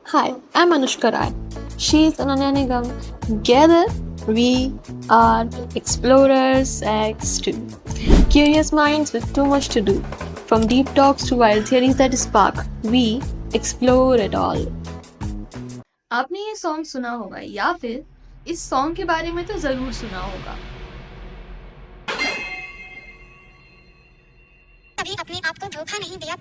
Hi, I'm Anushka Rai. She's Ananya Nigam. Together, we are Explorers X2. Curious minds with too much to do. From deep talks to wild theories that spark, we explore it all. आपने ये song सुना होगा या फिर इस song के बारे में तो जरूर सुना होगा। कभी अपने आप को धोखा नहीं दिया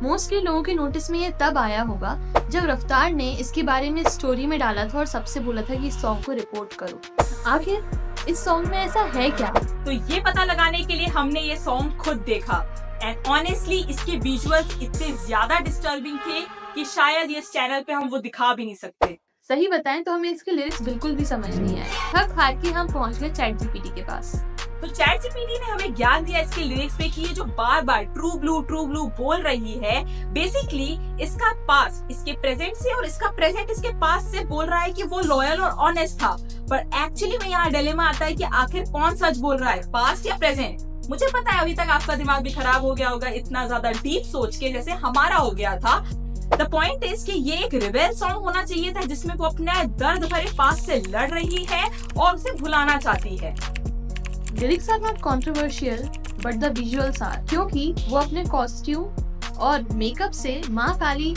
मोस्टली लोगों के नोटिस में ये तब आया होगा जब रफ्तार ने इसके बारे में स्टोरी में डाला था और सबसे बोला था कि इस सॉन्ग को रिपोर्ट करो। आखिर इस सॉन्ग में ऐसा है क्या? तो ये पता लगाने के लिए हमने ये सॉन्ग खुद देखा एंड ऑनेस्टली इसके विजुअल्स इतने ज्यादा डिस्टर्बिंग थे कि शायद इस चैनल पे हम वो दिखा भी नहीं सकते। सही बताएं तो हमें इसके लिरिक्स बिल्कुल भी समझ नहीं आए। थक हार के हम पहुंच गए चैट जीपीटी के पास। तो चैट जीपीटी ने हमें ज्ञान दिया इसके लिरिक्स पे कि ये जो बार बार ट्रू ब्लू बोल रही है, बेसिकली इसका पास्ट इसके प्रेजेंट से और इसका प्रेजेंट इसके पास्ट से बोल रहा है कि वो लॉयल और ऑनेस्ट था। पर एक्चुअली में यहाँ डिलेमा आता है कि आखिर कौन सच बोल रहा है, पास्ट या प्रेजेंट। मुझे पता है अभी तक आपका दिमाग भी खराब हो गया होगा इतना ज्यादा डीप सोच के जैसे हमारा हो गया था। द पॉइंट इज कि ये एक रिबेल सॉन्ग होना चाहिए था जिसमें वो अपने दर्द भरे पास्ट से लड़ रही है और उसे भुलाना चाहती है। Lyrics are not controversial but the visuals are, क्योंकि वो अपने कॉस्ट्यूम और मेकअप से माँ काली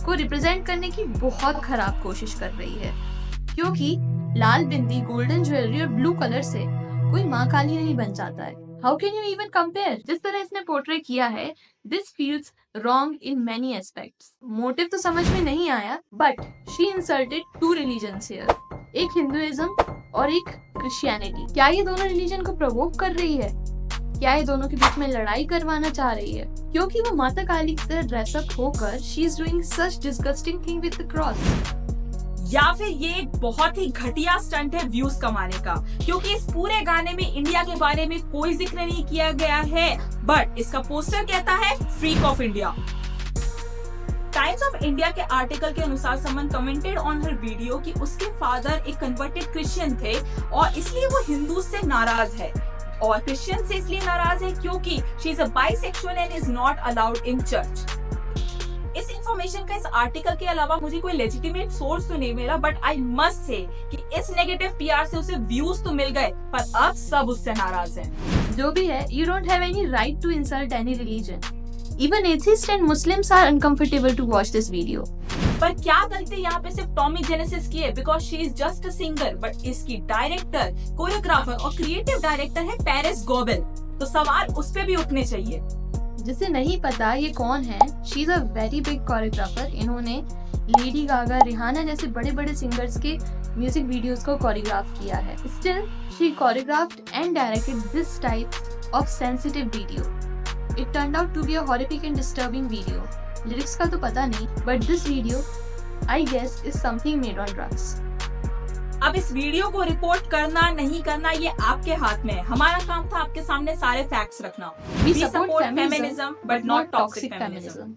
को रिप्रेजेंट करने की बहुत खराब कोशिश कर रही है। क्योंकि लाल बिंदी, गोल्डन ज्वेलरी और ब्लू कलर से कोई माँ काली नहीं बन जाता है। How can you even compare? जिस तरह इसने पोर्ट्रे किया है, this feels wrong in many aspects. Motive तो समझ में नहीं आया but she insulted to religions here, एक हिंदुइज्म और एक क्रिश्चियनिटी। क्या ये दोनों रिलीजन को प्रोवोक कर रही है? क्या ये दोनों के बीच में लड़ाई करवाना चाह रही है? क्योंकि वो माता काली की तरह ड्रेसअप होकर she is doing such disgusting thing with the cross. या फिर ये एक बहुत ही घटिया स्टंट है व्यूज कमाने का, क्योंकि इस पूरे गाने में इंडिया के बारे में कोई जिक्र नहीं किया गया है बट इसका पोस्टर कहता है freak of India. Times of India के आर्टिकल के अनुसार someone commented on her video कि उसके फादर एक कन्वर्टेड क्रिश्चियन थे और इसलिए वो हिंदू से नाराज है, और क्रिश्चियन से इसलिए नाराज है क्योंकि she is a bisexual and is not allowed in church. इस इंफॉर्मेशन का इस आर्टिकल के अलावा मुझे कोई लेजिटिमेट सोर्स तो नहीं मिला बट आई मस्ट से कि इस नेगेटिव पीआर से उसे व्यूज तो मिल गए पर अब सब उससे नाराज हैं। जो भी है, you don't have any right to insult any religion. Even atheists and Muslims are uncomfortable to watch this video. पर क्या गलती यहाँ पे सिर्फ टॉमी जेनेसिस की है because she is just a singer, but इसकी डायरेक्टर, कोरियोग्राफर और क्रिएटिव डायरेक्टर है पेरिस गोबेल। तो सवाल उस पे भी उठने चाहिए। जिसे नहीं पता ये कौन है, she is a very big choreographer. इन्होंने लेडी गागा, रिहाना जैसे बड़े बड़े सिंगर्स के म्यूजिक वीडियोस को कोरियोग्राफ किया है। Still she choreographed and directed this type of sensitive video. It turned out to be a horrific and disturbing video. Lyrics का तो पता नहीं but this video I guess is something made on drugs. अब इस video को report करना नहीं करना ये आपके हाथ में है। हमारा काम था आपके सामने सारे फैक्ट्स रखना। We We support support feminism, feminism, but not toxic feminism.